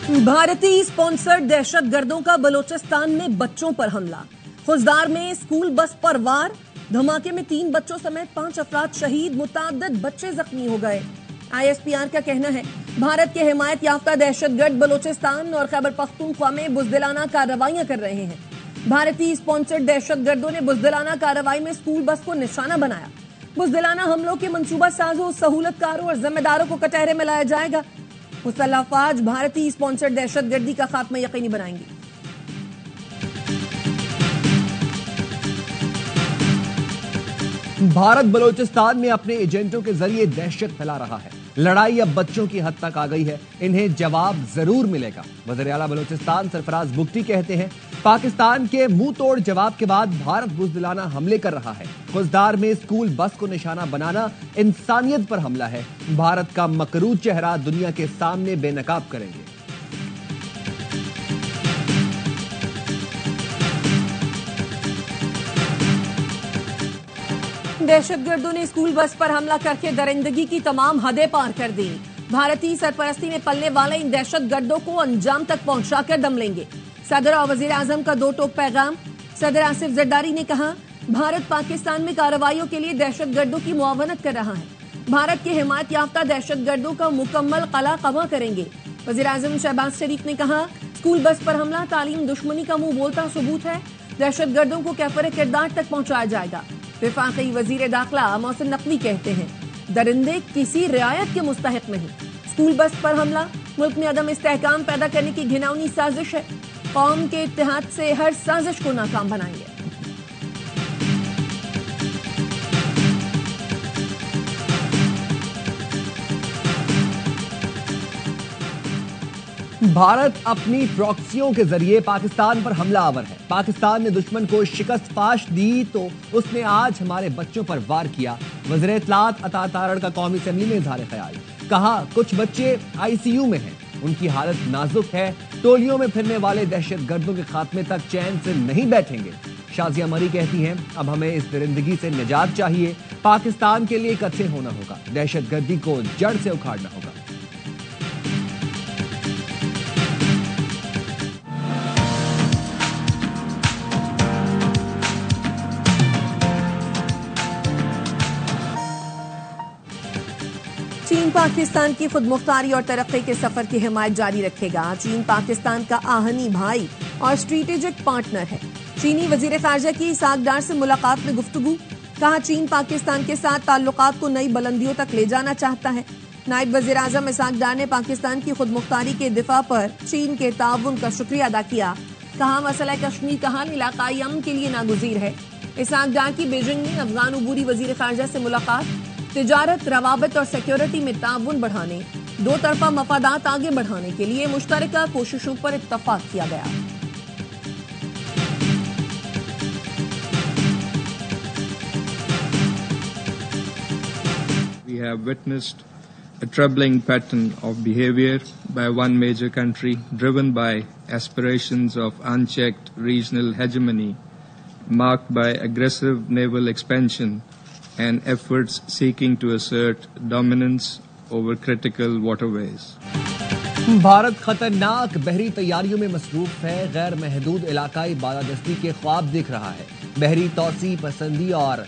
भारतीय स्पॉन्सर्ड दहशत गर्दों का बलोचिस्तान में बच्चों पर हमला। खुजदार में स्कूल बस पर वार। धमाके में 3 बच्चों समेत 5 अफराद शहीद, मुताद्दिद बच्चे जख्मी हो गए। ISPR का कहना है भारत के हिमायत याफ्ता दहशतगर्द बलोचिस्तान और खैबर पख्तूनख्वा में बुज़दिलाना कार्रवाइयां कर रहे हैं। भारतीय स्पॉन्सर्ड दहशतगर्दों ने बुज़दिलाना कार्रवाई में स्कूल बस को निशाना बनाया। बुज़दिलाना हमलों के मंसूबा साजों, सहूलतकारों और जिम्मेदारों को कटहरे में लाया जाएगा। मुसल्लह अफवाज भारतीय स्पॉन्सर्ड दहशतगर्दी का खात्मा यकीनी बनाएंगी। भारत बलोचिस्तान में अपने एजेंटों के जरिए दहशत फैला रहा है। लड़ाई अब बच्चों की हद तक आ गई है, इन्हें जवाब जरूर मिलेगा। वज़ीर आला बलोचिस्तान सरफराज बुगटी कहते हैं पाकिस्तान के मुंह तोड़ जवाब के बाद भारत बुज़दिलाना हमले कर रहा है। खुजदार में स्कूल बस को निशाना बनाना इंसानियत पर हमला है। भारत का मकरू चेहरा दुनिया के सामने बेनकाब करेंगे। दहशतगर्दों ने स्कूल बस पर हमला करके दरिंदगी की तमाम हदें पार कर दी। भारतीय सरपरस्ती में पलने वाले इन दहशतगर्दों को अंजाम तक पहुंचाकर दम लेंगे। सदर और वजीर आजम का 2 टोक पैगाम। सदर आसिफ जरदारी ने कहा भारत पाकिस्तान में कार्रवाइयों के लिए दहशतगर्दों की मुआवनत कर रहा है। भारत के हिमायत याफ्ता दहशतगर्दों का मुकम्मल कला कमा करेंगे। वजीर आजम शहबाज शरीफ ने कहा स्कूल बस पर हमला तालीम दुश्मनी का मुंह बोलता सबूत है। दहशतगर्दों को कैफर किरदार तक पहुंचाया जाएगा। वफाकी वजीर दाखिला मोहसिन नकवी कहते हैं दरिंदे किसी रियायत के मुस्तहिक नहीं। स्कूल बस पर हमला मुल्क में अदम इस्तेहकाम पैदा करने की घिनौनी साजिश है। कौम के इत्तेहाद से हर साजिश को नाकाम बनाएंगे। भारत अपनी प्रॉक्सियों के जरिए पाकिस्तान पर हमला आवर है। पाकिस्तान ने दुश्मन को शिकस्त फाश दी तो उसने आज हमारे बच्चों पर वार किया। वज़ीर इत्तलात अता तारड़ का कौमी असेंबली में इज़हार ख्याल। कहा कुछ बच्चे ICU में हैं, उनकी हालत नाजुक है। टोलियों में फिरने वाले दहशतगर्दों के खात्मे तक चैन से नहीं बैठेंगे। शाजिया मरी कहती हैं अब हमें इस दरिंदगी से निजात चाहिए। पाकिस्तान के लिए इकट्ठे होना होगा, दहशतगर्दी को जड़ से उखाड़ना होगा। चीन पाकिस्तान की खुदमुख्तारी और तरक्की के सफर की हिमायत जारी रखेगा। चीन पाकिस्तान का आहनी भाई और स्ट्रेटेजिक पार्टनर है। चीनी वजीर खारजा की इसहाक डार से मुलाकात में गुफ्तगू। कहा चीन पाकिस्तान के साथ ताल्लुकात को नई बुलंदियों तक ले जाना चाहता है। नायब वजीर आजम इसहाक डार ने पाकिस्तान की खुदमुख्तारी के दिफा पर चीन के ताउन का शुक्रिया अदा किया। कहा मसला कश्मीर का हल इलाकाई अमन के लिए नागुज़ीर है। इसहाक डार की बीजिंग में अफगान उबूरी वजीर खारजा से मुलाकात। तिजारत, रवाबत और सिक्योरिटी में ताउन बढ़ाने, 2 तरफा मफादात आगे बढ़ाने के लिए मुश्तरका कोशिशों पर इत्तफाक किया गया। We have witnessed a troubling pattern of behavior by one major country driven by aspirations of unchecked regional hegemony, marked by aggressive naval expansion and efforts seeking to assert dominance over critical waterways. Bharat खतरनाक बहरी तैयारियों में मसरूफ है। गैर महदूद इलाकाई बालादस्ती के ख्वाब देख रहा है। बहरी तौसी पसंदी और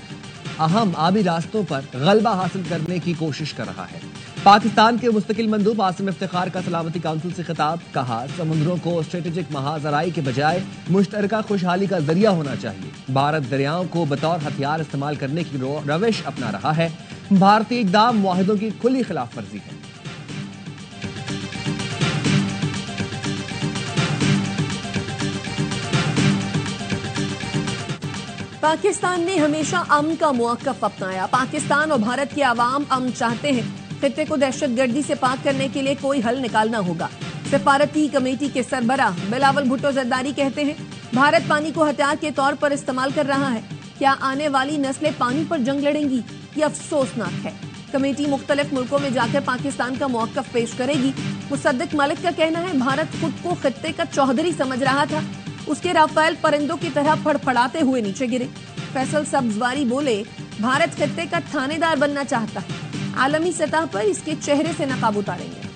अहम आबी रास्तों पर गलबा हासिल करने की कोशिश कर रहा है। पाकिस्तान के मुस्तकिल मंदूब आसिम इफ्तिखार का सलामती काउंसिल से खिताब। कहा समुद्रों को स्ट्रेटेजिक महाजराई के बजाय मुश्तरका खुशहाली का जरिया होना चाहिए। भारत दरियाओं को बतौर हथियार इस्तेमाल करने की रविश अपना रहा है। भारतीय इक़दाम मुआहिदों की खुली खिलाफ वर्जी है। पाकिस्तान ने हमेशा अमन का मौक़िफ़ अपनाया। पाकिस्तान और भारत के अवाम अमन चाहते हैं। खित्ते को दहशतगर्दी से पाक करने के लिए कोई हल निकालना होगा। सिफारती कमेटी के सरबराह बिलावल भुट्टो जरदारी कहते हैं भारत पानी को हथियार के तौर पर इस्तेमाल कर रहा है। क्या आने वाली नस्लें पानी पर जंग लड़ेंगी? ये अफसोसनाक है। कमेटी मुख्तलिफ मुल्कों में जाकर पाकिस्तान का मौक़िफ़ पेश करेगी। मुसद्दिक मलिक का कहना है भारत खुद को खित्ते का चौधरी समझ रहा था। उसके राफेल परिंदों की तरह फड़फड़ाते हुए नीचे गिरे। फैसल सब्जवारी बोले भारत खित्ते का थानेदार बनना चाहता है। आलमी सतह पर इसके चेहरे से नकाब उतारेंगे।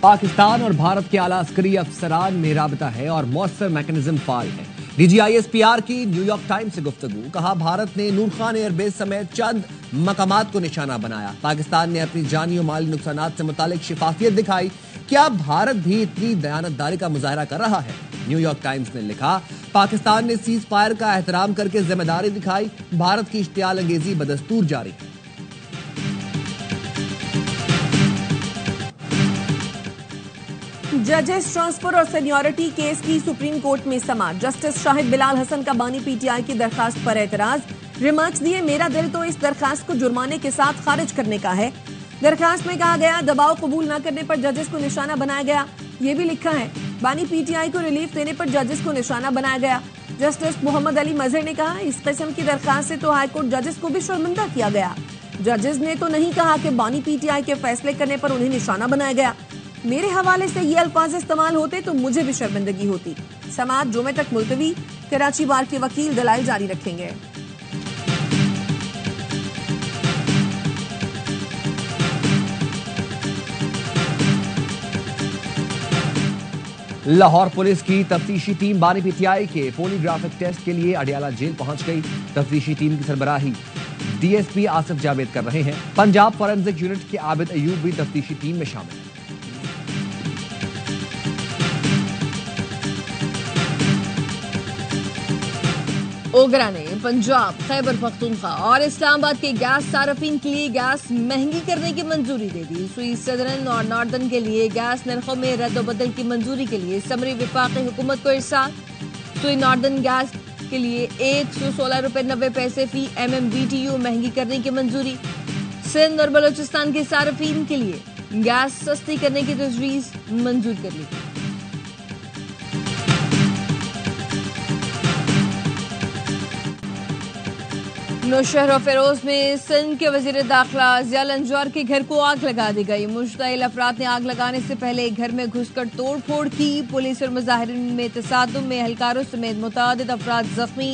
پاکستان اور بھارت کے اعلیٰ عسکری افسران میں رابطہ ہے اور مؤثر میکنزم فعال ہے۔ D G I S P R کی نیو یارک ٹائمز سے گفتگو، کہا بھارت نے نور خان ایئر بیس سمیت چند مقامات کو نشانہ بنایا۔ پاکستان نے اپنی جانی و مالی نقصانات سے متعلق شفافیت دکھائی، کیا بھارت بھی اتنی دیانتداری کا مظاہرہ کر رہا ہے؟ نیو یارک ٹائمز نے لکھا، پاکستان نے سیز فائر کا احترام کر کے ذمہ داری دکھائی، بھارت کی اشتعال انگیزی بدستور جاری ہے۔ ججز ٹرانسفر اور سینیورٹی کیس کی سپریم کورٹ میں سماعت، جسٹس شاہد بلال حسن کا بانی پی ٹی آئی کی درخواست پر اعتراض، ریمارکس دیے، میرا دل تو اس درخواست کو جرمانے کے ساتھ خارج کرنے کا ہے۔ درخواست میں کہا گیا دباؤ قبول نہ کرنے پر ججز کو نشانہ بنایا گیا، یہ بھی لکھا ہے بانی پی ٹی آئی کو ریلیف دینے پر ججز کو نشانہ بنایا گیا۔ جسٹس محمد علی مظہر نے کہا اس قسم کی درخواست سے تو ہائی کورٹ ججز کو بھی شرمندہ کیا گیا، ججز نے تو نہیں کہا کہ بانی پی ٹی آئی کے فیصلے کرنے پر انہیں نشانہ بنایا گیا، میرے حوالے سے یہ الفاظ استعمال ہوتے تو مجھے بھی شرمندگی ہوتی۔ سماعت جمعے تک ملتوی، کراچی بار کے وکیل دلائل جاری رکھیں گے۔ لاہور پولیس کی تفتیشی ٹیم بانی پی ٹی آئی کے پولی گرافک ٹیسٹ کے لیے اڈیالہ جیل پہنچ گئی۔ تفتیشی ٹیم کی سربراہی D S P Asif Javed کر رہے ہیں۔ پنجاب فورینسک یونٹ کے عابد ایوب بھی تفتیشی ٹیم میں شامل ہیں۔ اوگرا نے پنجاب، خیبر پختونخوا اور اسلام آباد کے گیس صارفین کے لیے گیس مہنگی کرنے کی منظوری دے دی۔ سوئی سدرن اور ناردن کے لیے گیس نرخوں میں رد و بدل کی منظوری کے لیے سمری وفاقی حکومت کو ارسال۔ سوئی ناردن گیس کے لیے 116 روپے 90 پیسے فی M M B T U مہنگی کرنے کی منظوری۔ سندھ اور بلوچستان کے صارفین کے لیے گیس سستی کرنے کی تجویز منظور کر لی گئی۔ نوشہر و فیروز میں سندھ کے وزیر داخلہ ضیاء الانجار کے گھر کو آگ لگا دی گئی۔ مشتعل افراد نے آگ لگانے سے پہلے گھر میں گھس کر توڑ پھوڑ کی۔ پولیس اور مظاہرین میں تصادم میں اہلکاروں سمیت متعدد افراد زخمی۔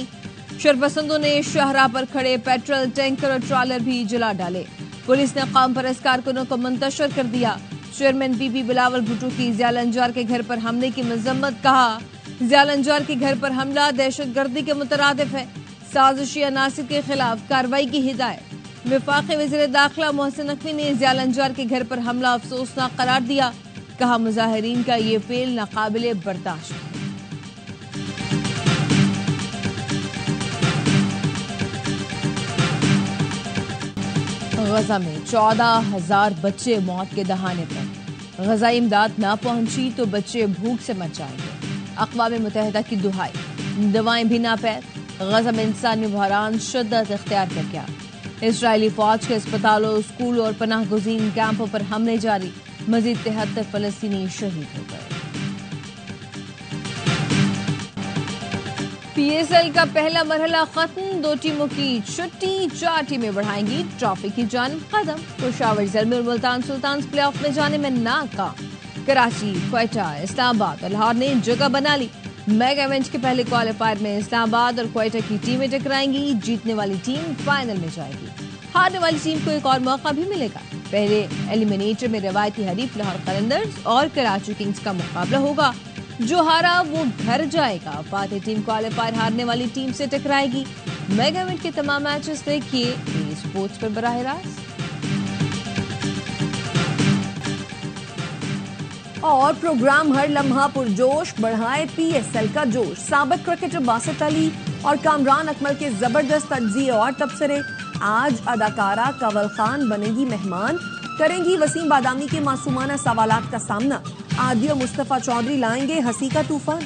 شرپسندوں نے شاہراہ پر کھڑے پیٹرول ٹینکر اور ٹرالر بھی جلا ڈالے۔ پولیس نے قوم پرست کارکنوں کو منتشر کر دیا۔ چیئرمین بی بی بلاول بھٹو کی ضیاء الانجار کے گھر پر حملے کی مذمت، کہا ضیاء الانجار کے گھر پر حملہ دہشت گردی کے مترادف ہے، سازشی عناصر کے خلاف کارروائی کی ہدایت۔ وفاقی وزیر داخلہ محسن نقوی نے ضیاء الانجار کے گھر پر حملہ افسوسناک قرار دیا، کہا مظاہرین کا یہ فعل ناقابل برداشت ہے۔ غزہ میں 14,000 بچے موت کے دہانے پر، غذائی امداد نہ پہنچی تو بچے بھوک سے مر جائیں گے۔ اقوام متحدہ کی دہائی، دوائیں بھی ناپید، غزہ میں انسانی بحران شدت اختیار کر گیا۔ اسرائیلی فوج کے اسپتالوں، اسکولوں اور پناہ گزین کیمپوں پر حملے جاری، مزید 73 فلسطینی شہید ہو گئے۔ پی ایس ایل کا پہلا مرحلہ ختم، 2 ٹیموں کی چھٹی، 4 ٹیمیں بڑھائیں گی ٹرافی کی جانب قدم۔ پشاور زلمی اور ملتان سلطانز پلے آف میں جانے میں ناکام۔ کراچی، کوئٹہ، اسلام آباد اور لاہور نے جگہ بنا لی۔ میگا ایونٹ کے پہلے کوالیفائر میں اسلام آباد اور کوئٹہ کی ٹیمیں ٹکرائیں گی، جیتنے والی ٹیم فائنل میں جائے گی، ہارنے والی ٹیم کو ایک اور موقع بھی ملے گا۔ پہلے ایلیمینیٹر میں روایتی حریف لاہور قلندرز اور کراچی کنگز کا مقابلہ ہوگا، جو ہارا وہ گھر جائے گا۔ فاتح ٹیم کوالیفائر ہارنے والی ٹیم سے ٹکرائے گی۔ میگا ایونٹ کے تمام میچز دیکھیے اے اسپورٹس پر براہ راست۔ اور پروگرام ہر لمحہ پرجوش، بڑھائے پی ایس ایل کا جوش۔ سابق کرکٹر باسط علی اور کامران اکمل کے زبردست تجزیے اور تبصرے۔ آج اداکارہ کنول خان بنے گی مہمان، کریں گی وسیم بادامی کے معصومانہ سوالات کا سامنا۔ عادی اور مصطفیٰ چودھری لائیں گے ہنسی کا طوفان۔